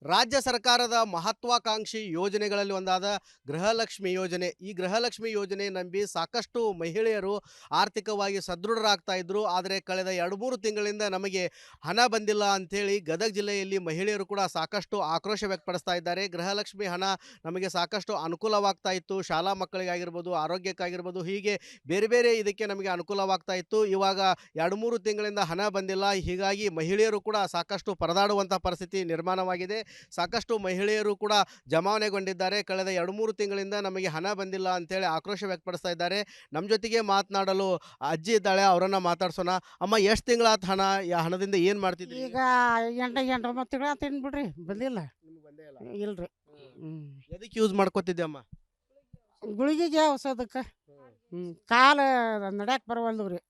ರಾಜ್ಯ ಸರ್ಕಾರದ ಮಹತ್ವಾಕಾಂಕ್ಷಿ ಯೋಜನೆಗಳಲ್ಲಿ ಒಂದಾದ ಗೃಹಲಕ್ಷ್ಮಿ ಯೋಜನೆ. ಈ ಗೃಹಲಕ್ಷ್ಮಿ ಯೋಜನೆ ನಂಬಿ ಸಾಕಷ್ಟು ಮಹಿಳೆಯರು ಆರ್ಥಿಕವಾಗಿ ಸದೃಢರಾಗ್ತಾ ಇದ್ರು. ಆದರೆ ಕಳೆದ 2-3 ತಿಂಗಳಿಂದ ನಮಗೆ ಹಣ ಬಂದಿಲ್ಲ ಅಂಥೇಳಿ ಗದಗ ಜಿಲ್ಲೆಯಲ್ಲಿ ಮಹಿಳೆಯರು ಕೂಡ ಸಾಕಷ್ಟು ಆಕ್ರೋಶ ವ್ಯಕ್ತಪಡಿಸ್ತಾ ಇದ್ದಾರೆ. ಗೃಹಲಕ್ಷ್ಮಿ ಹಣ ನಮಗೆ ಸಾಕಷ್ಟು ಅನುಕೂಲವಾಗ್ತಾ ಇತ್ತು. ಶಾಲಾ ಮಕ್ಕಳಿಗಾಗಿರ್ಬೋದು, ಆರೋಗ್ಯಕ್ಕಾಗಿರ್ಬೋದು, ಹೀಗೆ ಬೇರೆ ಬೇರೆ ಇದಕ್ಕೆ ನಮಗೆ ಅನುಕೂಲವಾಗ್ತಾ ಇತ್ತು. ಇವಾಗ 2-3 ತಿಂಗಳಿಂದ ಹಣ ಬಂದಿಲ್ಲ. ಹೀಗಾಗಿ ಮಹಿಳೆಯರು ಕೂಡ ಸಾಕಷ್ಟು ಪರದಾಡುವಂಥ ಪರಿಸ್ಥಿತಿ ನಿರ್ಮಾಣವಾಗಿದೆ. ಸಾಕಷ್ಟು ಮಹಿಳೆಯರು ಕೂಡ ಜಮಾವಣೆಗೊಂಡಿದ್ದಾರೆ. ಕಳೆದ 2-3 ತಿಂಗಳಿಂದ ನಮಗೆ ಹಣ ಬಂದಿಲ್ಲ ಅಂತೇಳಿ ಆಕ್ರೋಶ ವ್ಯಕ್ತಪಡಿಸ್ತಾ ಇದ್ದಾರೆ. ನಮ್ಮ ಜೊತೆಗೆ ಮಾತನಾಡಲು ಅಜ್ಜಿ ಇದ್ದಾಳೆ, ಅವರನ್ನ ಮಾತಾಡ್ಸೋಣ. ಅಮ್ಮ, ಎಷ್ಟು ತಿಂಗಳಾತ ಹಣ? ಹಣದಿಂದ ಏನು ಮಾಡ್ತಿದ್ರಿ? ಈಗ 8 ತಿಂಗಳ ತಿನ್ ಬಿಡ್ರಿ ಬಂದಿಲ್ಲ. ನಿಮ್ಗೆ ಬಂದೇ ಇಲ್ಲ. ಇಲ್ರಿ. ಎದಕ್ಕೆ ಯೂಸ್ ಮಾಡ್ಕೋತಿದ್ದೆ ಅಮ್ಮ? ಗುಳಿಗೆಗೆ ಔಷಧಕ್ಕೆ ಕಾಲು ನಡ್ಯಾಕ ಬರವಲ್ದು ರೀ.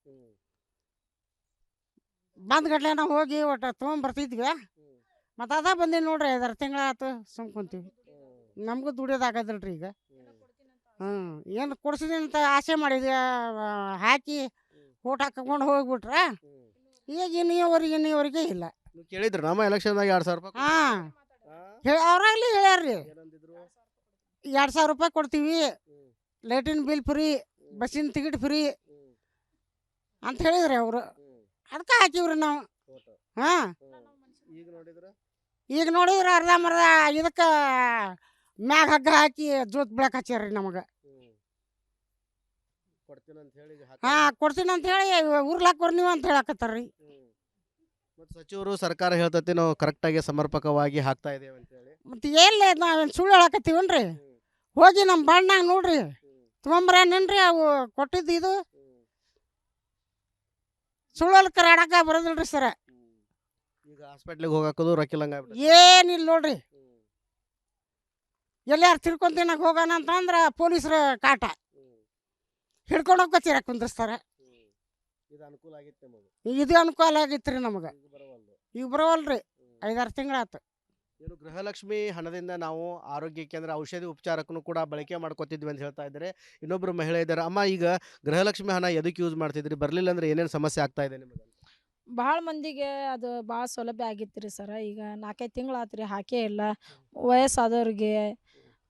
ಬಂದ್ಗಟ್ಲೆ ನಾವು ಹೋಗಿ ಒಟ್ಟು ತೊಗೊಂಬರ್ತಿದ್ವಿ. ಮತ್ತು ಅದ ಬಂದೀನಿ ನೋಡ್ರಿ, 5-6 ತಿಂಗಳ ಆಯ್ತು ಸುಮ್ ಕುಂತೀವಿ. ನಮಗೂ ದುಡಿಯೋದಾಗದಿಲ್ರಿ ಈಗ. ಏನು ಕೊಡ್ಸಿದೀನಿ ಅಂತ ಆಸೆ ಮಾಡಿದ್ವಿ, ಹಾಕಿ ಓಟ್ ಹಾಕೊಂಡು ಹೋಗ್ಬಿಟ್ರೆ ಈಗ ಇನ್ನೀವರೆಗೆ ಇಲ್ಲ. ನೀವು ಕೇಳಿದ್ರಿ ನಮ್ಮ ಎಲೆಕ್ಷನ್ದಾಗ 2,000 ರೂಪಾಯಿ? ಹಾಂ, ಅವ್ರಾಗ್ಲಿ ಹೇಳ್ಯಾರ್ರಿ, 2,000 ರೂಪಾಯಿ ಕೊಡ್ತೀವಿ, ಲೈಟಿನ ಬಿಲ್ ಫ್ರೀ, ಬಸ್ಸಿನ ಟಿಕೆಟ್ ಫ್ರೀ ಅಂತ ಹೇಳಿದ್ರಿ ಅವರು. ಅದಕ್ಕೆ ಹಾಕಿವ್ರಿ ನಾವು. ಹಾಂ, ಈಗ ನೋಡಿದ್ರೆ ಅರ್ಧಂಬರ್ಧ ಇದಕ್ಕೆ ಮ್ಯಾಗ ಹಗ್ಗ ಹಾಕಿ ಜೋತ್ ಬೆಳಕ್ ಹಚ್ಚಾರ್ರಿ ನಮಗೆ. ಹಾಂ, ಕೊಡ್ತೀನಿ ಅಂತ ಹೇಳಿ ಉರ್ಲಾಕ್ ಬರ್ ನೀವು ಅಂತ ಹೇಳಕತ್ತಾರ್ರಿ. ಮತ್ತು ಸಚಿವರು ಸರ್ಕಾರ ಹೇಳ್ತತಿ ನಾವು ಕರೆಕ್ಟಾಗಿ ಸಮರ್ಪಕವಾಗಿ ಹಾಕ್ತಾ ಇದ್ದೇವೆ ಅಂತೇಳಿ. ಮತ್ತು ಎಲ್ಲಿ ನಾವೇನು ಸುಳ್ಳು ಹೇಳಕತ್ತೀವನ್ರಿ? ಹೋಗಿ ನಮ್ಮ ಬಾಂಡ್ನಾಗ ನೋಡ್ರಿ, ತೊಗೊಂಬರೇನೇನ್ರಿ ಅವು ಕೊಟ್ಟಿದ್ದು. ಇದು ಸುಳ್ಳಲ್ಲಿ ಆಡಕ ಬರೋದಿಲ್ರಿ ಸರ. ಈಗ ಹಾಸ್ಪಿಟ್ಲಿಗೆ ಹೋಗಾಕೋದು ರೊಕ್ಕಿಲ್ಲಂಗ ಏನಿಲ್ಲ ನೋಡ್ರಿ. ಎಲ್ಲಾರು ತಿರ್ಕೊಂತಿನಾಗ ಹೋಗೋಣ ಅಂತಂದ್ರೆ ಪೊಲೀಸರ ಕಾಟ ಹಿಡ್ಕೊಂಡು ಹೋಗ್ಕೊತೀರ ಕುಂದಿಸ್ತಾರೆ. ಇದು ಅನುಕೂಲ ಆಗಿತ್ತು ರೀ ನಮಗೆ. ಈಗ ಬರೋವಲ್ರಿ, 5-6 ತಿಂಗಳಾಯ್ತು. ಏನು ಗೃಹಲಕ್ಷ್ಮಿ ಹಣದಿಂದ ನಾವು ಆರೋಗ್ಯ ಕೇಂದ್ರ, ಔಷಧಿ ಉಪಚಾರಕ್ಕೂ ಕೂಡ ಬಳಕೆ ಮಾಡ್ಕೊತಿದ್ವಿ ಅಂತ ಹೇಳ್ತಾ ಇದ್ದಾರೆ. ಇನ್ನೊಬ್ಬರು ಮಹಿಳೆ ಇದ್ದಾರೆ. ಅಮ್ಮ, ಈಗ ಗೃಹಲಕ್ಷ್ಮಿ ಹಣ ಎದಕ್ಕೆ ಯೂಸ್ ಮಾಡ್ತಿದ್ರಿ? ಬರಲಿಲ್ಲ ಅಂದ್ರೆ ಏನೇನು ಸಮಸ್ಯೆ ಆಗ್ತಾ ಇದೆ ನಿಮಗೆ? ಭಾಳ ಮಂದಿಗೆ ಅದು ಭಾಳ ಸೌಲಭ್ಯ ಆಗಿತ್ತು ರೀ ಸರ. ಈಗ 4-5 ತಿಂಗಳಾತು ರೀ ಹಾಕೇ ಇಲ್ಲ. ವಯಸ್ಸಾದವ್ರಿಗೆ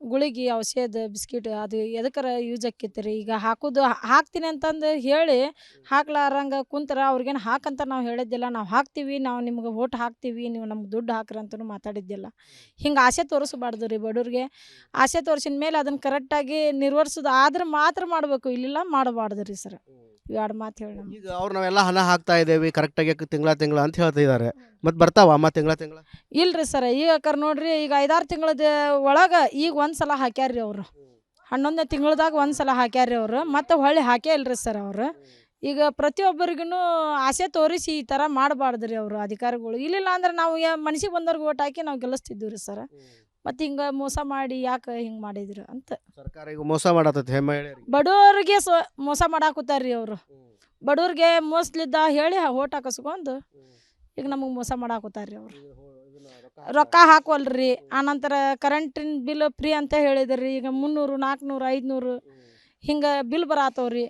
ಗುಳಿಗೆ, ಔಷಧ, ಬಿಸ್ಕಿಟ್ ಅದು ಎದಕ್ಕರ ಯೂಸ್ ಆಕ್ಕಿತ್ತು ರೀ. ಈಗ ಹಾಕ್ತೀನಿ ಅಂತಂದು ಹೇಳಿ ಹಾಕ್ಲಾರಂಗೆ ಕುಂತರ ಅವ್ರಿಗೇನು ಹಾಕಂತ ನಾವು ಹೇಳಿದ್ದಿಲ್ಲ. ನಾವು ಹಾಕ್ತೀವಿ, ನಾವು ನಿಮ್ಗೆ ಓಟ್ ಹಾಕ್ತೀವಿ, ನೀವು ನಮ್ಗೆ ದುಡ್ಡು ಹಾಕ್ರಿ ಅಂತಲೂ ಮಾತಾಡಿದ್ದಿಲ್ಲ. ಹಿಂಗೆ ಆಸೆ ತೋರಿಸ್ಬಾರ್ದು ರೀ ಬಡವ್ರಿಗೆ. ಆಸೆ ತೋರಿಸಿದ ಮೇಲೆ ಅದನ್ನು ಕರೆಕ್ಟಾಗಿ ನಿರ್ವಹಿಸೋದು ಆದ್ರೆ ಮಾತ್ರ ಮಾಡಬೇಕು, ಇಲ್ಲಿಲ್ಲ ಮಾಡಬಾರ್ದು ರೀ ಸರ್. 2 ಮಾತು ಹೇಳಿ. ಈಗ ಅವ್ರು ನಾವೆಲ್ಲ ಹಣ ಹಾಕ್ತಾ ಇದ್ದೇವೆ ಕರೆಕ್ಟಾಗಿ ತಿಂಗಳ ಅಂತ ಹೇಳ್ತಿದ್ದಾರೆ. ಮತ್ತು ಬರ್ತಾವ ಅಮ್ಮ ತಿಂಗಳ? ಇಲ್ರಿ ಸರ್, ಈಗ ನೋಡ್ರಿ, ಈಗ 5-6 ತಿಂಗಳದ ಒಳಗೆ ಈಗ ಒಂದ್ಸಲ ಹಾಕ್ಯಾರ್ರಿ ಅವರು. 11ನೇ ತಿಂಗಳದಾಗ ಒಂದ್ಸಲ ಹಾಕ್ಯಾರ್ರಿ ಅವರು. ಮತ್ತು ಹೊಳ್ಳಿ ಹಾಕೇ ಇಲ್ರಿ ಸರ್ ಅವರು. ಈಗ ಪ್ರತಿಯೊಬ್ಬರಿಗೂ ಆಸೆ ತೋರಿಸಿ ಈ ಥರ ಮಾಡಬಾರ್ದು ರೀ ಅವರು ಅಧಿಕಾರಿಗಳು. ಇಲ್ಲಿಲ್ಲ ಅಂದ್ರೆ ನಾವು ಮನಸ್ಸಿಗೆ ಬಂದವ್ರಿಗೆ ಓಟ್ ಹಾಕಿ ನಾವು ಗೆಲ್ಲಿಸ್ತಿದ್ದೀವಿ ರೀ ಸರ್. ಮತ್ತು ಹಿಂಗೆ ಮೋಸ ಮಾಡಿ ಯಾಕೆ ಹಿಂಗೆ ಮಾಡಿದ್ರು ಅಂತ ಸರ್ಕಾರ ಈಗ ಮೋಸ ಮಾಡತೈತೆ ಮಹಿಳೆಯರಿಗೆ. ಬಡವ್ರಿಗೆ ಮೋಸ ಮಾಡಾಕುತ್ತಾರ್ರಿ ಅವರು. ಬಡವ್ರಿಗೆ ಮೋಸಲಿದ್ದ ಹೇಳಿ ಓಟ್ ಹಾಕಿಸ್ಕೊಂಡು ಈಗ ನಮಗೆ ಮೋಸ ಮಾಡಾಕುತ್ತಾರ್ರಿ ಅವರು. ರೊಕ್ಕ ಹಾಕವಲ್ರಿ. ಆನಂತರ ಕರೆಂಟಿನ ಬಿಲ್ ಫ್ರೀ ಅಂತ ಹೇಳಿದ್ರಿ. ಈಗ 300, 400, 500 ಹಿಂಗೆ ಬಿಲ್ ಬರತ್ತವ್ರಿ.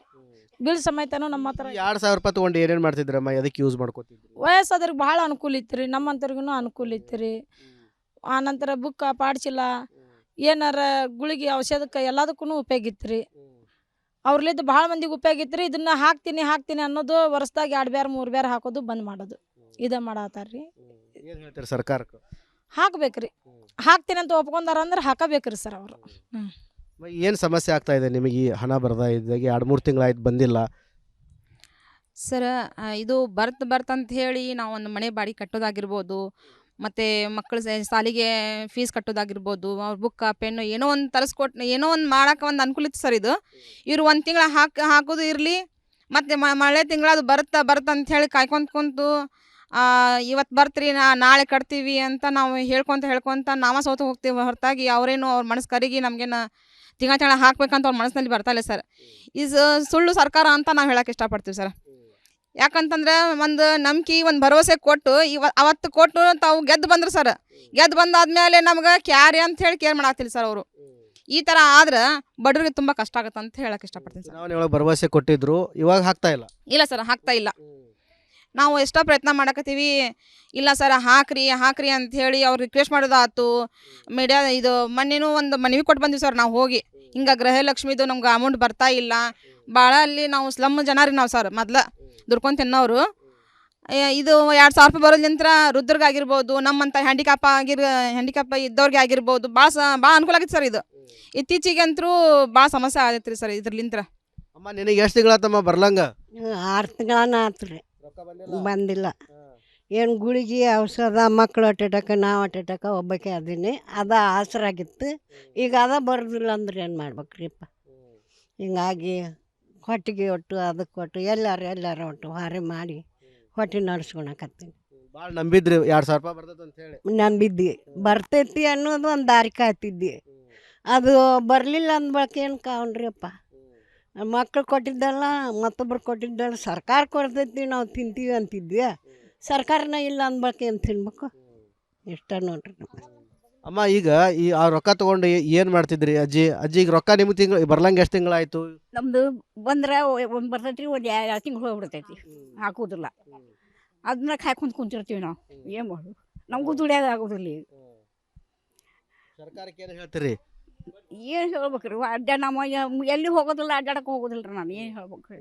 ಬಿಲ್ ಸಮೇತನೂ ನಮ್ಮ ಹತ್ರ 2,000 ರೂಪಾಯಿ ತೊಗೊಂಡು ಏನೇನು ಮಾಡ್ತಿದ್ರಮ್ಮ? ಎದಕ್ಕೆ ಯೂಸ್ ಮಾಡ್ಕೋತಿದ್ರಿ? ವಯಸ್ಸಾದ್ರಿಗೆ ಭಾಳ ಅನುಕೂಲ ಇತ್ತು ರೀ, ನಮ್ಮಂಥವ್ರಿಗೂ ಅನುಕೂಲ ಇತ್ತು ರೀ. ಆನಂತರ ಬುಕ್ಕ, ಪಾಡ್ಚಿಲ್ಲ, ಏನಾರ ಗುಳಿಗೆ, ಔಷಧಕ್ಕೆ ಎಲ್ಲದಕ್ಕೂ ಉಪಯೋಗ ಇತ್ತು ರೀ. ಅವ್ರಲ್ಲಿದ್ದು ಭಾಳ ಮಂದಿಗೆ ಉಪಯೋಗ ಇತ್ತು ರೀ. ಇದನ್ನು ಹಾಕ್ತೀನಿ ಅನ್ನೋದು ವರ್ಷದಾಗ 2 ಬೇರೆ 3 ಬೇರೆ ಹಾಕೋದು ಬಂದ್ ಮಾಡೋದು ಇದೇ ಮಾಡತ್ತಾರ್ರಿ. ಏನು ಹೇಳ್ತೀರಿ ಸರ್ಕಾರಕ್ಕೆ? ಹಾಕ್ಬೇಕ್ರಿ. ಹಾಕ್ತೀನಿ ಅಂತ ಒಪ್ಕೊಂಡಾರ ಅಂದ್ರೆ ಹಾಕಬೇಕ್ರಿ ಸರ್ ಅವರು. ಏನು ಸಮಸ್ಯೆ ಆಗ್ತಾ ಇದೆ ನಿಮಗೆ? ಈ ಹಣ ಬರ್ತಾ ಇದ್ದಾಗೆ 2-3 ತಿಂಗಳಾಯ್ತು ಬಂದಿಲ್ಲ. ಸರ, ಇದು ಬರ್ತಂತ ಹೇಳಿ ನಾವು ಒಂದು ಮನೆ ಬಾಡಿಗೆ ಕಟ್ಟೋದಾಗಿರ್ಬೋದು, ಮತ್ತು ಮಕ್ಕಳ ಶಾಲೆಗೆ ಫೀಸ್ ಕಟ್ಟೋದಾಗಿರ್ಬೋದು, ಅವ್ರ ಬುಕ್ಕ, ಪೆನ್ನು ಏನೋ ಒಂದು ತರಿಸ್ಕೊಟ್ಟು ಏನೋ ಒಂದು ಮಾಡೋಕೆ ಒಂದು ಅನುಕೂಲ ಇತ್ತು ಸರ್. ಇದು ಇವರು 1 ತಿಂಗಳು ಹಾಕೋದು ಇರಲಿ, ಮತ್ತು ಮಳೆ ತಿಂಗಳು ಅದು ಬರುತ್ತೆ ಅಂತ ಹೇಳಿ ಕುಂತು ಇವತ್ತು ಬರ್ತೀರಿ, ನಾಳೆ ಕಟ್ತೀವಿ ಅಂತ ನಾವು ಹೇಳ್ಕೊತ ನಾವೇ ಸೋತು ಹೋಗ್ತೀವಿ ಹೊರತಾಗಿ ಅವರೇನು ಅವ್ರ ಮನಸ್ಸು ಕರಗಿ ನಮಗೇನು ತಿಂಗಳ ಹಾಕ್ಬೇಕಂತ ಅವ್ರ ಮನಸ್ಸಿನಲ್ಲಿ ಬರ್ತಾಯಿಲ್ಲ ಸರ್. ಇದು ಸುಳ್ಳು ಸರ್ಕಾರ ಅಂತ ನಾವು ಹೇಳೋಕೆ ಇಷ್ಟಪಡ್ತೀವಿ ಸರ್. ಯಾಕಂತಂದ್ರೆ ಒಂದು ನಂಬಿಕೆ, ಒಂದು ಭರವಸೆ ಕೊಟ್ಟು ಅವತ್ತು ಕೊಟ್ಟು ತಾವು ಗೆದ್ದು ಬಂದ್ರು ಸರ್. ಗೆದ್ದು ಬಂದಾದ್ಮೇಲೆ ನಮ್ಗೆ ಕ್ಯಾರಿ ಅಂತ ಹೇಳಿ ಕೇರ್ ಮಾಡಾಕ್ತಿಲ್ಲ ಸರ್ ಅವರು. ಈ ಥರ ಆದ್ರೆ ಬಡವರಿಗೆ ತುಂಬ ಕಷ್ಟ ಆಗುತ್ತೆ ಅಂತ ಹೇಳಕ್ಕೆ ಇಷ್ಟಪಡ್ತೀನಿ ಸರ್. ಚುನಾವಣೆ ಒಳಗೆ ಭರವಸೆ ಕೊಟ್ಟಿದ್ರು, ಇವಾಗ ಹಾಕ್ತಾ ಇಲ್ಲ. ಇಲ್ಲ ಸರ್, ಹಾಕ್ತಾ ಇಲ್ಲ. ನಾವು ಎಷ್ಟೋ ಪ್ರಯತ್ನ ಮಾಡಕತ್ತೀವಿ, ಇಲ್ಲ ಸರ್ ಹಾಕ್ರಿ ಹಾಕ್ರಿ ಅಂತ ಹೇಳಿ ಅವ್ರು ರಿಕ್ವೆಸ್ಟ್ ಮಾಡೋದಾಯ್ತು. ಮೀಡಿಯಾ ಇದು ಮೊನ್ನೆನೂ ಒಂದು ಮನವಿ ಕೊಟ್ಟು ಬಂದ್ವಿ ಸರ್ ನಾವು ಹೋಗಿ, ಹಿಂಗೆ ಗೃಹಲಕ್ಷ್ಮಿದು ನಮ್ಗೆ ಅಮೌಂಟ್ ಬರ್ತಾ ಇಲ್ಲ. ಭಾಳ ಅಲ್ಲಿ ನಾವು ಸ್ಲಮ್ ಜನ ರೀ ನಾವು ಸರ್, ಮೊದ್ಲು ದುಡ್ಕೊಂಡು ತಿನ್ನೋರು. ಇದು 2,000 ರೂಪಾಯಿ ಬರೋದ್ಲಿಂತ್ರ ವೃದ್ಧರಿಗಾಗಿರ್ಬೋದು, ನಮ್ಮಂಥ ಹ್ಯಾಂಡಿಕ್ಯಾಪ್ ಇದ್ದವ್ರಿಗೆ ಆಗಿರ್ಬೋದು, ಭಾಳ ಅನುಕೂಲ ಆಗೈತೆ ಸರ್. ಇದು ಇತ್ತೀಚೆಗೆ ಅಂತೂ ಭಾಳ ಸಮಸ್ಯೆ ಆಗೈತೆ ರೀ ಸರ್ ಇದ್ರಲಿಂತ್ರ. ಅಮ್ಮ ನಿನಗೆ ಎಷ್ಟು ತಿಂಗಳಾತಮ್ಮ ಬರ್ಲಂಗ? 6 ತಿಂಗಳನ್ನ ಆತು ರೀ, ಬಂದಿಲ್ಲ. ಏನು ಗುಳಿಗೆ ಔಷಧ ಮಕ್ಕಳು ಅಟ್ಟಿಟಕ್ಕೆ ನಾವು ಅಟ್ಟಿಟಕ್ಕೆ ಒಬ್ಬಕ್ಕೆ ಅದೀನಿ, ಅದ ಆಸರಾಗಿತ್ತು. ಈಗ ಅದ ಬರೋದಿಲ್ಲ ಅಂದ್ರೆ ಏನು ಮಾಡ್ಬೇಕ್ರಿಪ್ಪ? ಹಿಂಗಾಗಿ ಹೊಟ್ಟಿಗೆ ಒಟ್ಟು ಅದಕ್ಕೆ ಒಟ್ಟು ಎಲ್ಲಾರು ಒಟ್ಟು ಹಾರಿ ಮಾಡಿ ಹೊಟ್ಟೆ ನಡೆಸ್ಕೊಳಕತ್ತೀನಿ. ಭಾಳ ನಂಬಿದ್ರಿ 2,000 ರೂಪಾಯಿ ಬರ್ತೈತೆ ಅಂತ ಹೇಳಿ. ನಂಬಿದ್ವಿ ಬರ್ತೈತಿ ಅನ್ನೋದು ಒಂದು ದಾರಿ ಕಾಯ್ತಿದ್ವಿ. ಅದು ಬರಲಿಲ್ಲ ಅಂದ್ಬಳಕ ಏನು ಕಾವನ್ರಿಯಪ್ಪ? ಮಕ್ಳು ಕೊಟ್ಟಿದ್ದಲ್ಲ, ಮತ್ತೊಬ್ರು ಕೊಟ್ಟಿದ್ದಲ್ಲ, ಸರ್ಕಾರ ಕೊಡ್ತೈತಿ ನಾವು ತಿಂತೀವಿ ಅಂತಿದ್ವಿ. ಸರ್ಕಾರನ ಇಲ್ಲ ಅಂದ್ಬಳಕ ಏನು ತಿನ್ಬೇಕು? ಇಷ್ಟ ನೋಡ್ರಿ. ಅಮ್ಮ ಈಗ ಆ ರೊಕ್ಕ ತೊಗೊಂಡು ಏನು ಮಾಡ್ತಿದ್ರಿ ಅಜ್ಜಿಗೆ ರೊಕ್ಕ ನಿಮ್ಗೆ ತಿಂಗಳು ಬರ್ಲಂಗೆ ಎಷ್ಟು ತಿಂಗಳಾಯ್ತು? ನಮ್ಮದು ಬಂದ್ರೆ ಒಂದು ಬರ್ತೈತಿ, ಒಂದು 2 ತಿಂಗಳು ಹೋಗ್ಬಿಡ್ತೈತಿ, ಹಾಕೋದಿಲ್ಲ. ಅದನ್ನ ಕಾಯ್ಕೊಂಡು ಕುಂತಿರ್ತೀವಿ ನಾವು. ಏನು ಮಾಡೋದು? ನಮಗೂ ದುಡಿಯೋದು ಆಗೋದಿಲ್ಲ ಈಗ. ಸರ್ಕಾರಕ್ಕೆ ಏನು ಹೇಳ್ತೀರಿ? ಏನು ಹೇಳ್ಬೇಕ್ರಿ? ನಮ್ಮ ಎಲ್ಲಿ ಹೋಗೋದಿಲ್ಲ, ಅಡ್ಡಾಡಕ್ಕೆ ಹೋಗೋದಿಲ್ಲ ರೀ. ನಾನು ಏನು ಹೇಳ್ಬೇಕ್ರಿ?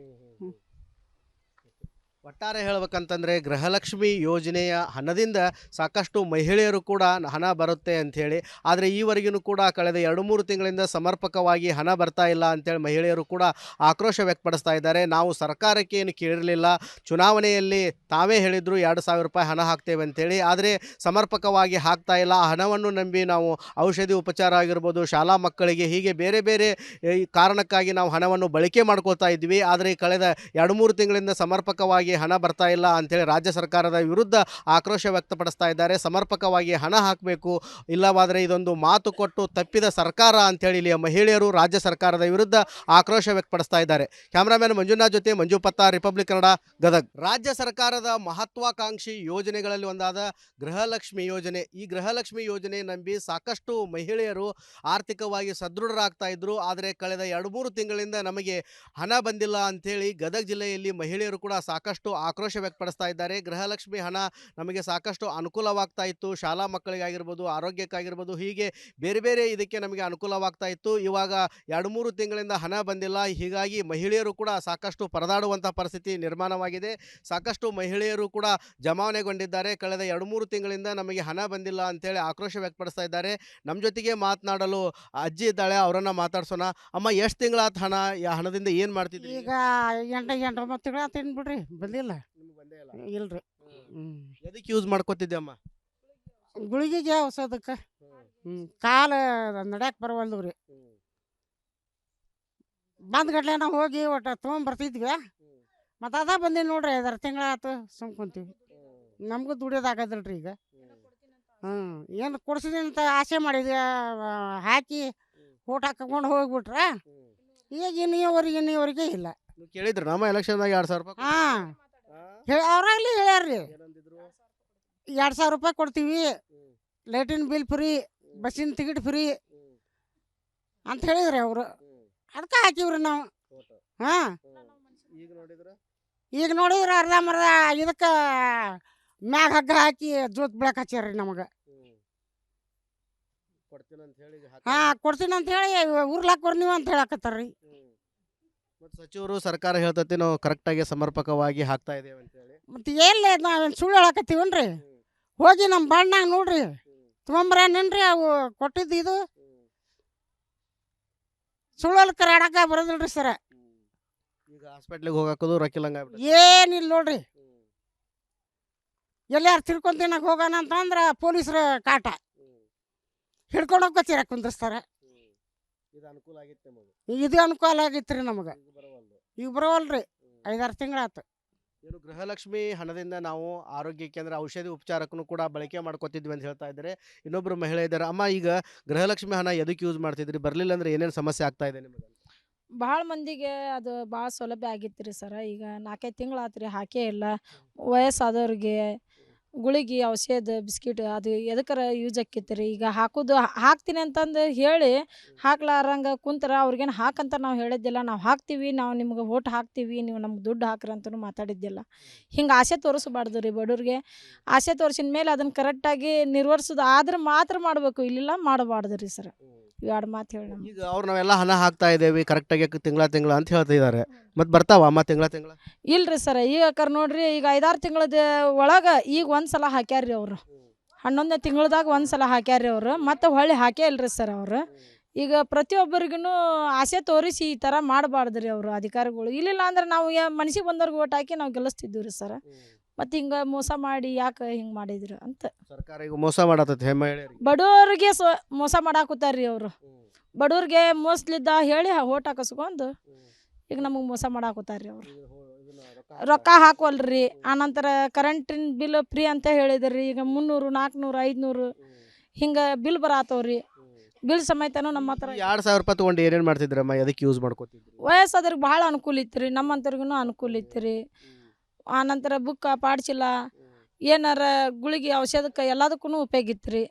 ಒಟ್ಟಾರೆ ಹೇಳ್ಬೇಕಂತಂದರೆ ಗೃಹಲಕ್ಷ್ಮಿ ಯೋಜನೆಯ ಹಣದಿಂದ ಸಾಕಷ್ಟು ಮಹಿಳೆಯರು ಕೂಡ ಹಣ ಬರುತ್ತೆ ಅಂಥೇಳಿ, ಆದರೆ ಈವರೆಗೂ ಕೂಡ ಕಳೆದ 2-3 ತಿಂಗಳಿಂದ ಸಮರ್ಪಕವಾಗಿ ಹಣ ಬರ್ತಾ ಇಲ್ಲ ಅಂಥೇಳಿ ಮಹಿಳೆಯರು ಕೂಡ ಆಕ್ರೋಶ ವ್ಯಕ್ತಪಡಿಸ್ತಾ ಇದ್ದಾರೆ. ನಾವು ಸರ್ಕಾರಕ್ಕೆ ಏನು ಕೇಳಿರಲಿಲ್ಲ, ಚುನಾವಣೆಯಲ್ಲಿ ತಾವೇ ಹೇಳಿದರು 2,000 ರೂಪಾಯಿ ಹಣ ಹಾಕ್ತೇವೆ ಅಂಥೇಳಿ, ಆದರೆ ಸಮರ್ಪಕವಾಗಿ ಹಾಕ್ತಾ ಇಲ್ಲ. ಆ ಹಣವನ್ನು ನಂಬಿ ನಾವು ಔಷಧಿ ಉಪಚಾರ ಆಗಿರ್ಬೋದು, ಶಾಲಾ ಮಕ್ಕಳಿಗೆ ಹೀಗೆ ಬೇರೆ ಬೇರೆ ಈ ಕಾರಣಕ್ಕಾಗಿ ನಾವು ಹಣವನ್ನು ಬಳಕೆ ಮಾಡ್ಕೊಳ್ತಾ ಇದ್ವಿ. ಆದರೆ ಕಳೆದ 2-3 ತಿಂಗಳಿಂದ ಸಮರ್ಪಕವಾಗಿ ಹಣ ಬರ್ತಾ ಇಲ್ಲ ಅಂಥೇಳಿ ರಾಜ್ಯ ಸರ್ಕಾರದ ವಿರುದ್ಧ ಆಕ್ರೋಶ ವ್ಯಕ್ತಪಡಿಸ್ತಾ ಇದ್ದಾರೆ. ಸಮರ್ಪಕವಾಗಿ ಹಣ ಹಾಕಬೇಕು, ಇಲ್ಲವಾದರೆ ಇದೊಂದು ಮಾತು ಕೊಟ್ಟು ತಪ್ಪಿದ ಸರ್ಕಾರ ಅಂಥೇಳಿ ಇಲ್ಲಿಯ ಮಹಿಳೆಯರು ರಾಜ್ಯ ಸರ್ಕಾರದ ವಿರುದ್ಧ ಆಕ್ರೋಶ ವ್ಯಕ್ತಪಡಿಸ್ತಾ ಇದ್ದಾರೆ. ಕ್ಯಾಮ್ರಾಮನ್ ಮಂಜುನಾಥ್ ಜೊತೆ ಮಂಜು ಪತ್ತ, ರಿಪಬ್ಲಿಕ್ ಕನ್ನಡ, ಗದಗ್. ರಾಜ್ಯ ಸರ್ಕಾರದ ಮಹತ್ವಾಕಾಂಕ್ಷಿ ಯೋಜನೆಗಳಲ್ಲಿ ಒಂದಾದ ಗೃಹಲಕ್ಷ್ಮಿ ಯೋಜನೆ. ಈ ಗೃಹಲಕ್ಷ್ಮಿ ಯೋಜನೆ ನಂಬಿ ಸಾಕಷ್ಟು ಮಹಿಳೆಯರು ಆರ್ಥಿಕವಾಗಿ ಸದೃಢರಾಗ್ತಾ ಇದ್ರು. ಆದರೆ ಕಳೆದ 2-3 ತಿಂಗಳಿಂದ ನಮಗೆ ಹಣ ಬಂದಿಲ್ಲ ಅಂಥೇಳಿ ಗದಗ ಜಿಲ್ಲೆಯಲ್ಲಿ ಮಹಿಳೆಯರು ಕೂಡ ಸಾಕಷ್ಟು ಆಕ್ರೋಶ ವ್ಯಕ್ತಪಡಿಸ್ತಾ ಇದ್ದಾರೆ. ಗೃಹಲಕ್ಷ್ಮಿ ಹಣ ನಮಗೆ ಸಾಕಷ್ಟು ಅನುಕೂಲವಾಗ್ತಾ ಇತ್ತು, ಶಾಲಾ ಮಕ್ಕಳಿಗಾಗಿರ್ಬೋದು, ಆರೋಗ್ಯಕ್ಕಾಗಿರ್ಬೋದು, ಹೀಗೆ ಬೇರೆ ಬೇರೆ ಇದಕ್ಕೆ ನಮಗೆ ಅನುಕೂಲವಾಗ್ತಾ ಇತ್ತು. ಇವಾಗ 2-3 ತಿಂಗಳಿಂದ ಹಣ ಬಂದಿಲ್ಲ. ಹೀಗಾಗಿ ಮಹಿಳೆಯರು ಕೂಡ ಸಾಕಷ್ಟು ಪರದಾಡುವಂಥ ಪರಿಸ್ಥಿತಿ ನಿರ್ಮಾಣವಾಗಿದೆ. ಸಾಕಷ್ಟು ಮಹಿಳೆಯರು ಕೂಡ ಜಮಾವಣೆಗೊಂಡಿದ್ದಾರೆ. ಕಳೆದ 2-3 ತಿಂಗಳಿಂದ ನಮಗೆ ಹಣ ಬಂದಿಲ್ಲ ಅಂತೇಳಿ ಆಕ್ರೋಶ ವ್ಯಕ್ತಪಡಿಸ್ತಾ ಇದ್ದಾರೆ. ನಮ್ಮ ಜೊತೆಗೆ ಮಾತನಾಡಲು ಅಜ್ಜಿ ಇದ್ದಾಳೆ, ಅವರನ್ನು ಮಾತಾಡ್ಸೋಣ. ಅಮ್ಮ ಎಷ್ಟು ತಿಂಗಳಾದ ಹಣ? ಹಣದಿಂದ ಏನು ಮಾಡ್ತಿದ್ರಿ? ಈಗ 8-9 ತಿಂಗಳು ಆತೇನು ಬಿಡ್ರಿ, ಬಂದಿಲ್ಲ. ಇಲ್ರಿ. ಎದಕ್ಕೆ ಯೂಸ್ ಮಾಡ್ಕೊತಿದ್ದೆ ಅಮ್ಮ? ಗುಳಿಗೆಗೆ ಔಷಧಕ್ಕೆ. ಕಾಲು ನಡ್ಯಾಕೆ ಬರವಲ್ದು ರೀ. ಬಂದ ಗಟ್ಲೆ ನಾವು ಹೋಗಿ ಒಟ್ಟು ತೊಗೊಂಬರ್ತಿದ್ವಿ. ಮತ್ತು ಅದ ಬಂದೀನಿ ನೋಡ್ರಿ, 5-6 ತಿಂಗಳಾಯ್ತು ಸುಮ್ ಕುಂತೀವಿ. ನಮಗೂ ದುಡಿಯೋದಾಗದಿಲ್ಲ ರೀ ಈಗ. ಏನು ಕೊಡ್ಸಿದೀನಿ ಅಂತ ಆಸೆ ಮಾಡಿದ್ವಿ, ಹಾಕಿ ಊಟ ಹಾಕೊಂಡು ಹೋಗ್ಬಿಟ್ರೆ ಈಗ ಇನ್ನೀವರೆಗೆ ಇಲ್ಲ. ನೀವು ಕೇಳಿದ್ರಿ ನಮ್ಮ ಎಲೆಕ್ಷನ್ದಾಗ 2,000 ರೂಪಾಯಿ? ಹಾಂ, ಅವ್ರಾಗ್ಲಿ ಹೇಳ್ಯಾರ್ರಿ, 2,000 ರೂಪಾಯಿ ಕೊಡ್ತೀವಿ, ಲೈಟಿನ ಬಿಲ್ ಫ್ರೀ, ಬಸ್ಸಿನ ಟಿಕೆಟ್ ಫ್ರೀ ಅಂತ ಹೇಳಿದ್ರಿ ಅವರು. ಅದಕ್ಕೆ ಹಾಕಿವ್ರಿ ನಾವು. ಹಾಂ, ಈಗ ನೋಡಿದ್ರೆ ಅರ್ಧಂಬರ್ಧ ಇದಕ್ಕೆ ಮ್ಯಾಗ ಹಗ್ಗ ಹಾಕಿ ಜೋತ್ ಬೆಳಕ್ ಹಚ್ಚಾರ್ರಿ ನಮಗೆ. ಹಾಂ, ಕೊಡ್ತೀನಿ ಅಂತ ಹೇಳಿ ಉರ್ಲಾಕ್ ಬರ್ನೀವ ಅಂತ ಹೇಳಕತ್ತಾರ್ರಿ. ಮತ್ತು ಸಚಿವರು ಸರ್ಕಾರ ಹೇಳ್ತೈತಿ ನಾವು ಕರೆಕ್ಟಾಗಿ ಸಮರ್ಪಕವಾಗಿ ಹಾಕ್ತಾ ಇದ್ದೇವೆ ಅಂತೇಳಿ. ಮತ್ತು ಎಲ್ಲಿ ನಾವೇನು ಸುಳ್ಳು ಹೇಳಕತ್ತೀವನ್ರಿ? ಹೋಗಿ ನಮ್ಮ ಬಣ್ಣಾಗ ನೋಡ್ರಿ, ತೊಗೊಂಬರೇನೇನ್ರಿ ಅವು ಕೊಟ್ಟಿದ್ದು. ಇದು ಸುಳ್ಳಲ್ಲಿ ಕರಾಡಕ ಬರೋದಿಲ್ರಿ ಸರ. ಈಗ ಹಾಸ್ಪಿಟ್ಲಿಗೆ ಹೋಗಾಕೋದು ರೊಕ್ಕಿಲ್ಲಂಗ ಏನಿಲ್ಲ ನೋಡ್ರಿ. ಎಲ್ಲಾರು ತಿಳ್ಕೊಂತಿನಾಗ ಹೋಗೋಣ ಅಂತಂದ್ರೆ ಪೊಲೀಸರ ಕಾಟ ಹಿಡ್ಕೊಂಡು ಹೋಗ್ಕೊತೀರ ಕುಂದಿಸ್ತಾರೆ. ಇದು ಅನುಕೂಲ ಆಗಿತ್ತು ರೀ ನಮಗೆ. ಈಗ ಬರೋವಲ್ರಿ, 5-6 ತಿಂಗಳಾಯ್ತು. ಏನು ಗೃಹಲಕ್ಷ್ಮಿ ಹಣದಿಂದ ನಾವು ಆರೋಗ್ಯಕ್ಕೆ ಅಂದರೆ ಔಷಧಿ ಉಪಚಾರಕ್ಕೂ ಕೂಡ ಬಳಕೆ ಮಾಡ್ಕೋತಿದ್ವಿ ಅಂತ ಹೇಳ್ತಾ ಇದ್ದಾರೆ. ಇನ್ನೊಬ್ಬರು ಮಹಿಳೆ ಇದ್ದಾರೆ. ಅಮ್ಮ, ಈಗ ಗೃಹಲಕ್ಷ್ಮಿ ಹಣ ಎದಕ್ಕೆ ಯೂಸ್ ಮಾಡ್ತಿದ್ರಿ? ಬರಲಿಲ್ಲ ಅಂದ್ರೆ ಏನೇನು ಸಮಸ್ಯೆ ಆಗ್ತಾ ಇದೆ ನಿಮಗೆ? ಭಾಳ ಮಂದಿಗೆ ಅದು ಭಾಳ ಸೌಲಭ್ಯ ಆಗಿತ್ತು ರೀ ಸರ. ಈಗ 4-5 ತಿಂಗಳು ಆತು ರೀ, ಹಾಕೇ ಇಲ್ಲ. ವಯಸ್ಸಾದವ್ರಿಗೆ ಗುಳಿಗೆ ಔಷಧ ಬಿಸ್ಕಿಟ್ ಅದು ಎದಕ್ಕರ ಯೂಸ್ ಆಕ್ಕೈತೆ ರೀ ಈಗ ಹಾಕೋದು ಹಾಕ್ತೀನಿ ಅಂತಂದು ಹೇಳಿ ಹಾಕ್ಲಾರಂಗೆ ಕುಂತ್ರ ಅವ್ರಿಗೇನು ಹಾಕಂತ ನಾವು ಹೇಳಿದ್ದಿಲ್ಲ ನಾವು ಹಾಕ್ತೀವಿ ನಾವು ನಿಮ್ಗೆ ಓಟ್ ಹಾಕ್ತೀವಿ ನೀವು ನಮ್ಗೆ ದುಡ್ಡು ಹಾಕ್ರಿ ಅಂತಲೂ ಮಾತಾಡಿದ್ದಿಲ್ಲ ಹಿಂಗೆ ಆಸೆ ತೋರಿಸ್ಬಾರ್ದು ರೀ ಬಡವ್ರಿಗೆ ಆಸೆ ತೋರಿಸಿದ ಮೇಲೆ ಅದನ್ನು ಕರೆಕ್ಟಾಗಿ ನಿರ್ವಹಿಸೋದು ಆದ್ರೆ ಮಾತ್ರ ಮಾಡಬೇಕು ಇಲ್ಲಿಲ್ಲ ಮಾಡಬಾರ್ದು ರೀ ಸರ್ ಎರಡು ಮಾತು ಹೇಳಿ ನಮ್ಗೆ ಈಗ ಅವ್ರು ನಾವೆಲ್ಲ ಹಣ ಹಾಕ್ತಾ ಇದ್ದೇವೆ ಕರೆಕ್ಟಾಗಿ ತಿಂಗಳ ಅಂತ ಹೇಳ್ತಿದ್ದಾರೆ ಮತ್ತೆ ಬರ್ತಾವ ಅಮ್ಮ ತಿಂಗಳ ಇಲ್ರಿ ಸರ್ ಈಗ ನೋಡ್ರಿ ಈಗ 5-6 ತಿಂಗಳದ ಒಳಗೆ ಈಗ ಒಂದ್ಸಲ ಹಾಕ್ಯಾರ್ರಿ ಅವರು 11ನೇ ತಿಂಗಳದಾಗ ಒಂದ್ಸಲ ಹಾಕ್ಯಾರ್ರಿ ಅವರು ಮತ್ತೆ ಹೊಳ್ಳಿ ಹಾಕೇ ಇಲ್ರಿ ಸರ್ ಅವರು ಈಗ ಪ್ರತಿಯೊಬ್ಬರಿಗೂ ಆಸೆ ತೋರಿಸಿ ಈ ಥರ ಮಾಡಬಾರ್ದು ರೀ ಅವರು ಅಧಿಕಾರಿಗಳು ಇಲ್ಲಿಲ್ಲ ಅಂದ್ರೆ ನಾವು ಮನಸ್ಸಿಗೆ ಬಂದವ್ರಿಗೆ ಓಟ್ ಹಾಕಿ ನಾವು ಗೆಲ್ಲಿಸ್ತಿದ್ವಿ ರೀ ಸರ್ ಮತ್ತು ಹಿಂಗೆ ಮೋಸ ಮಾಡಿ ಯಾಕೆ ಹಿಂಗೆ ಮಾಡಿದ್ರು ಅಂತ ಸರ್ಕಾರ ಈಗ ಮೋಸ ಮಾಡತೈತೆ ಮಹಿಳೆಯರಿಗೆ ಬಡವ್ರಿಗೆ ಮೋಸ ಮಾಡಾಕುತ್ತಾರ್ರಿ ಅವರು ಬಡವ್ರಿಗೆ ಮೋಸ್ಲಿದ್ದ ಹೇಳಿ ಓಟ್ ಹಾಕಿಸ್ಕೊಂಡು ಈಗ ನಮಗೆ ಮೋಸ ಮಾಡಾಕುತ್ತಾರ್ರಿ ಅವರು ರೊಕ್ಕ ಹಾಕವಲ್ರಿ ಆನಂತರ ಕರೆಂಟಿನ ಬಿಲ್ ಫ್ರೀ ಅಂತ ಹೇಳಿದ್ರಿ ಈಗ 300 400 500 ಹಿಂಗೆ ಬಿಲ್ ಬರತ್ತವ್ರಿ ಬಿಲ್ ಸಮೇತನೂ ನಮ್ಮ ಹತ್ರ 2,000 ರೂಪಾಯಿ ತೊಗೊಂಡು ಏನೇನು ಮಾಡ್ತಿದ್ರಮ್ಮ ಅದಕ್ಕೆ ಯೂಸ್ ಮಾಡ್ಕೋತಿದ್ರಿ ವಯಸ್ಸಾದ್ರಿಗೆ ಭಾಳ ಅನುಕೂಲ ಇತ್ತು ರೀ ನಮ್ಮಂಥವ್ರಿಗೂ ಅನುಕೂಲ ಇತ್ತು ರೀ ಆನಂತರ ಬುಕ್ಕ ಪಾಡ್ಚಿಲ್ಲ ಏನಾರ ಗುಳಿಗೆ ಔಷಧಕ್ಕೆ ಎಲ್ಲದಕ್ಕೂ ಉಪಯೋಗ ಇತ್ತು ರೀ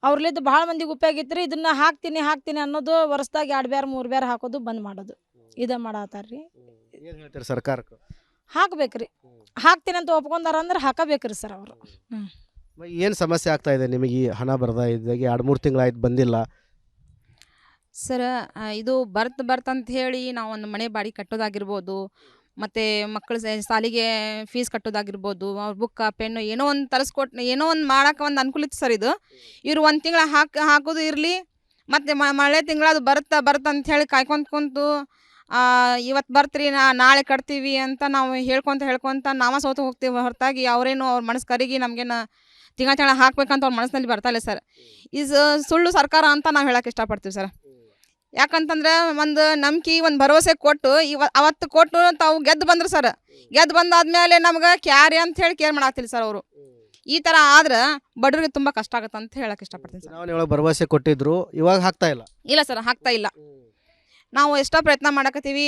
ಅವ್ರಲಿದ್ದು ಭಾಳ ಮಂದಿಗೆ ಉಪಯೋಗ ಇತ್ತು ರೀ ಇದನ್ನು ಹಾಕ್ತೀನಿ ಅನ್ನೋದು ವರ್ಷದಾಗ 2 ಬೇರೆ 3 ಬೇರೆ ಹಾಕೋದು ಬಂದ್ ಮಾಡೋದು ಇದೇ ಮಾಡತ್ತಾರ ರೀ ಏನು ಹೇಳ್ತೀರಿ ಸರ್ಕಾರಕ್ಕೆ ಹಾಕ್ಬೇಕ್ರಿ ಹಾಕ್ತೀನಿ ಅಂತ ಒಪ್ಕೊಂಡಾರ ಅಂದ್ರೆ ಹಾಕಬೇಕ್ರಿ ಸರ್ ಅವರು ಏನು ಸಮಸ್ಯೆ ಆಗ್ತಾ ಇದೆ ನಿಮಗೆ ಈ ಹಣ ಬರ್ತಾ ಇದ್ದಾಗೆ 2-3 ತಿಂಗಳಾಯ್ತು ಬಂದಿಲ್ಲ ಸರ್ ಇದು ಬರ್ತಂತ ಹೇಳಿ ನಾವು ಒಂದು ಮನೆ ಬಾಡಿಗೆ ಕಟ್ಟೋದಾಗಿರ್ಬೋದು ಮತ್ತು ಮಕ್ಕಳ ಶಾಲೆಗೆ ಫೀಸ್ ಕಟ್ಟೋದಾಗಿರ್ಬೋದು ಅವ್ರ ಬುಕ್ಕ ಪೆನ್ನು ಏನೋ ಒಂದು ತರಿಸ್ಕೊಟ್ಟು ಏನೋ ಒಂದು ಮಾಡೋಕೆ ಒಂದು ಅನುಕೂಲ ಇತ್ತು ಸರ್ ಇದು ಇವ್ರು 1 ತಿಂಗಳ ಹಾಕೋದು ಇರಲಿ ಮತ್ತು ಮಳೆ ತಿಂಗಳ ಅದು ಬರುತ್ತೆ ಅಂತ ಹೇಳಿ ಕಾಯ್ಕೊಂತ ಕುಂತು ಇವತ್ತು ಬರ್ತೀರಿ ನಾಳೆ ಕಟ್ತೀವಿ ಅಂತ ನಾವು ಹೇಳ್ಕೊತ ನಾವ ಸೋತು ಹೋಗ್ತೀವಿ ಹೊರತಾಗಿ ಅವರೇನು ಅವ್ರ ಮನಸ್ಸು ಕರಿಗಿ ನಮಗೇನು ತಿಂಗಳ ಹಾಕ್ಬೇಕಂತ ಅವ್ರ ಮನಸ್ಸಿನಲ್ಲಿ ಬರ್ತಾ ಇಲ್ಲ ಸರ್ ಇದು ಸುಳ್ಳು ಸರ್ಕಾರ ಅಂತ ನಾವು ಹೇಳಕ್ಕೆ ಇಷ್ಟಪಡ್ತೀವಿ ಸರ್ ಯಾಕಂತಂದ್ರೆ ಒಂದು ನಂಬಿಕೆ ಒಂದು ಭರವಸೆ ಕೊಟ್ಟು ಅವತ್ತು ಕೊಟ್ಟು ತಾವು ಗೆದ್ದು ಬಂದ್ರು ಸರ್ ಗೆದ್ದು ಬಂದಾದ್ಮೇಲೆ ನಮ್ಗೆ ಕ್ಯಾರಿ ಅಂತ ಹೇಳಿ ಕೇರ್ ಮಾಡಾಕ್ತಿಲ್ಲ ಸರ್ ಅವರು ಈ ಥರ ಆದ್ರೆ ಬಡವ್ರಿಗೆ ತುಂಬ ಕಷ್ಟ ಆಗುತ್ತೆ ಅಂತ ಹೇಳಕ್ಕೆ ಇಷ್ಟಪಡ್ತೀನಿ ಸರ್ ಚುನಾವಣೆ ಭರವಸೆ ಕೊಟ್ಟಿದ್ರು ಇವಾಗ ಹಾಕ್ತಾ ಇಲ್ಲ ಸರ್ ಹಾಕ್ತಾ ಇಲ್ಲ ನಾವು ಎಷ್ಟೋ ಪ್ರಯತ್ನ ಮಾಡಕತ್ತೀವಿ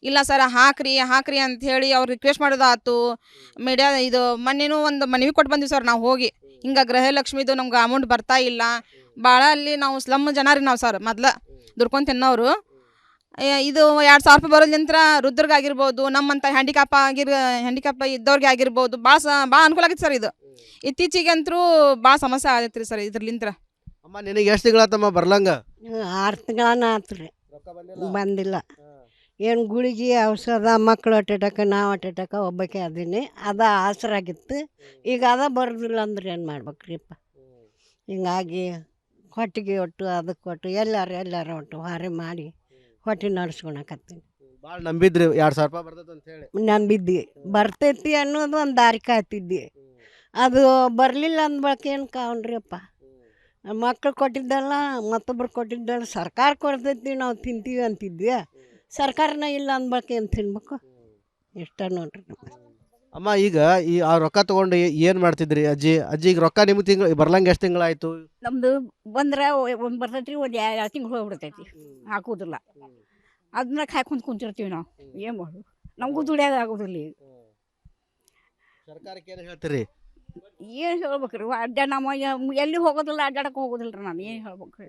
ಇಲ್ಲ ಸರ್ ಹಾಕ್ರಿ ಅಂತ ಹೇಳಿ ಅವ್ರು ರಿಕ್ವೆಸ್ಟ್ ಮಾಡೋದಾಯ್ತು ಮೀಡಿಯಾ ಇದು ಮೊನ್ನೆನೂ ಒಂದು ಮನವಿ ಕೊಟ್ಟು ಬಂದಿವಿ ಸರ್ ನಾವು ಹೋಗಿ ಹಿಂಗೆ ಗೃಹಲಕ್ಷ್ಮಿದು ನಮ್ಗೆ ಅಮೌಂಟ್ ಬರ್ತಾ ಇಲ್ಲ ಭಾಳ ಅಲ್ಲಿ ನಾವು ಸ್ಲಮ್ ಜನ ರೀ ನಾವು ಸರ್ ಮೊದ್ಲು ದುಡ್ಕೊಂಡು ತಿನ್ನೋರು ಇದು 2,000 ರೂಪಾಯಿ ಬರೋದ್ಲಿಂತ್ರ ವೃದ್ಧರಿಗಾಗಿರ್ಬೋದು ನಮ್ಮಂಥ ಹ್ಯಾಂಡಿಕ್ಯಾಪ್ ಇದ್ದವ್ರಿಗೆ ಆಗಿರ್ಬೋದು ಭಾಳ ಅನುಕೂಲ ಆಗೈತೆ ಸರ್ ಇದು ಇತ್ತೀಚೆಗಂತೂ ಭಾಳ ಸಮಸ್ಯೆ ಆಗೈತೆ ರೀ ಸರ್ ಇದ್ರಲಿಂತ್ರ ಅಮ್ಮ ನಿನಗೆ ಎಷ್ಟು ತಿಂಗಳಾತಮ್ಮ ಬರ್ಲಂಗ 6 ತಿಂಗಳನ್ನ ಆತು ರೀ ಬಂದಿಲ್ಲ ಏನು ಗುಳಿಗೆ ಔಷಧ ಮಕ್ಕಳು ಅಟ್ಟೆಟಕ್ಕೆ ನಾವು ಅಟ್ಟೆಟಕ್ಕೆ ಒಬ್ಬಕ್ಕೆ ಅದೀನಿ ಅದ ಆಸರಾಗಿತ್ತು ಈಗ ಅದ ಬರೋದಿಲ್ಲ ಅಂದ್ರೆ ಏನು ಮಾಡ್ಬೇಕ್ರಿಪ್ಪ ಹಿಂಗಾಗಿ ಹೊಟ್ಟಿಗೆ ಒಟ್ಟು ಅದಕ್ಕೆ ಕೊಟ್ಟು ಎಲ್ಲಾರು ಒಟ್ಟು ಹಾರಿ ಮಾಡಿ ಹೊಟ್ಟೆ ನಡೆಸ್ಕೊಳಕತ್ತೀನಿ ಭಾಳ ನಂಬಿದ್ರಿ 2,000 ರೂಪಾಯಿ ಬರ್ತೈತೆ ಅಂತ ಹೇಳಿ ನಂಬಿದ್ದಿ ಬರ್ತೈತಿ ಅನ್ನೋದು ಒಂದು ದಾರಿ ಕಾಯ್ತಿದ್ದಿ ಅದು ಬರಲಿಲ್ಲ ಅಂದ್ಬಳಕೆ ಏನು ಕಾವಣ್ರಿಯಪ್ಪ ಮಕ್ಕಳು ಕೊಟ್ಟಿದ್ದಲ್ಲ ಮತ್ತೊಬ್ರು ಕೊಟ್ಟಿದ್ದಲ್ಲ ಸರ್ಕಾರ ಕೊಡ್ತೈತಿ ನಾವು ತಿಂತೀವಿ ಅಂತಿದ್ವಿ ಸರ್ಕಾರನ ಇಲ್ಲ ಅಂದ್ಬಳಕೆ ಏನು ತಿನ್ಬೇಕು ಇಷ್ಟ ನೋಡ್ರಿ ಅಮ್ಮ ಈಗ ಈ ಆ ರೊಕ್ಕ ತೊಗೊಂಡು ಏನು ಮಾಡ್ತಿದ್ರಿ ಅಜ್ಜಿಗೆ ರೊಕ್ಕ ನಿಮ್ಗೆ ಬರ್ಲಂಗೆ ಎಷ್ಟು ತಿಂಗಳಾಯ್ತು ನಮ್ದು ಬಂದ್ರೆ ಒಂದು ಬರ್ತೈತಿ ಒಂದು 2 ತಿಂಗಳು ಹೋಗ್ಬಿಡ್ತೈತಿ ಹಾಕೋದಿಲ್ಲ ಅದನ್ನ ಕಾಯ್ಕೊಂತ ಕುಂತಿರ್ತೀವಿ ನಾವು ಏನು ಮಾಡೋದು ನಮಗೂ ದುಡಿಯೋದು ಆಗೋದಿಲ್ಲ ಈಗ ಸರ್ಕಾರಕ್ಕೆ ಏನು ಹೇಳ್ತೀರಿ ಏನು ಹೇಳ್ಬೇಕ್ರಿ ನಮ್ಮ ಎಲ್ಲಿ ಹೋಗೋದಿಲ್ಲ ಅಡ್ಡಾಡಕ್ಕೆ ಹೋಗೋದಿಲ್ಲ ರೀ ನಾನು ಏನು ಹೇಳ್ಬೇಕ್ರಿ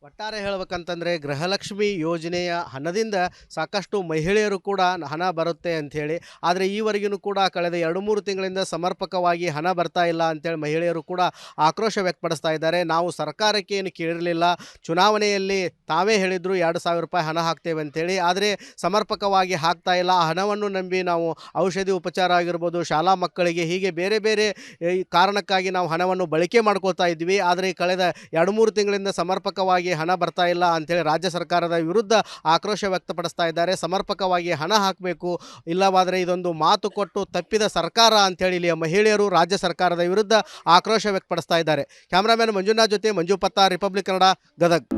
ಒಟ್ಟಾರೆ ಹೇಳ್ಬೇಕಂತಂದರೆ ಗೃಹಲಕ್ಷ್ಮಿ ಯೋಜನೆಯ ಹಣದಿಂದ ಸಾಕಷ್ಟು ಮಹಿಳೆಯರು ಕೂಡ ಹಣ ಬರುತ್ತೆ ಅಂಥೇಳಿ ಆದರೆ ಈವರೆಗೂ ಕೂಡ ಕಳೆದ 2-3 ತಿಂಗಳಿಂದ ಸಮರ್ಪಕವಾಗಿ ಹಣ ಬರ್ತಾ ಇಲ್ಲ ಅಂಥೇಳಿ ಮಹಿಳೆಯರು ಕೂಡ ಆಕ್ರೋಶ ವ್ಯಕ್ತಪಡಿಸ್ತಾ ಇದ್ದಾರೆ ನಾವು ಸರ್ಕಾರಕ್ಕೆ ಏನು ಕೇಳಿರಲಿಲ್ಲ ಚುನಾವಣೆಯಲ್ಲಿ ತಾವೇ ಹೇಳಿದರು 2,000 ರೂಪಾಯಿ ಹಣ ಹಾಕ್ತೇವೆ ಅಂಥೇಳಿ ಆದರೆ ಸಮರ್ಪಕವಾಗಿ ಹಾಕ್ತಾ ಇಲ್ಲ ಆ ಹಣವನ್ನು ನಂಬಿ ನಾವು ಔಷಧಿ ಉಪಚಾರ ಆಗಿರ್ಬೋದು ಶಾಲಾ ಮಕ್ಕಳಿಗೆ ಹೀಗೆ ಬೇರೆ ಬೇರೆ ಕಾರಣಕ್ಕಾಗಿ ನಾವು ಹಣವನ್ನು ಬಳಕೆ ಮಾಡ್ಕೊಳ್ತಾ ಇದ್ವಿ ಆದರೆ ಕಳೆದ 2-3 ತಿಂಗಳಿಂದ ಸಮರ್ಪಕವಾಗಿ ಹಣ ಬರ್ತಾ ಇಲ್ಲ ಅಂಥೇಳಿ ರಾಜ್ಯ ಸರ್ಕಾರದ ವಿರುದ್ಧ ಆಕ್ರೋಶ ವ್ಯಕ್ತಪಡಿಸ್ತಾ ಇದ್ದಾರೆ ಸಮರ್ಪಕವಾಗಿ ಹಣ ಹಾಕಬೇಕು ಇಲ್ಲವಾದರೆ ಇದೊಂದು ಮಾತು ಕೊಟ್ಟು ತಪ್ಪಿದ ಸರ್ಕಾರ ಅಂಥೇಳಿ ಇಲ್ಲಿಯ ಮಹಿಳೆಯರು ರಾಜ್ಯ ಸರ್ಕಾರದ ವಿರುದ್ಧ ಆಕ್ರೋಶ ವ್ಯಕ್ತಪಡಿಸ್ತಾ ಇದ್ದಾರೆ ಕ್ಯಾಮ್ರಾಮನ್ ಮಂಜುನಾಥ್ ಜೊತೆ ಮಂಜು ಪತ್ತಾರ್ ರಿಪಬ್ಲಿಕ್ ಕನ್ನಡ ಗದಗ್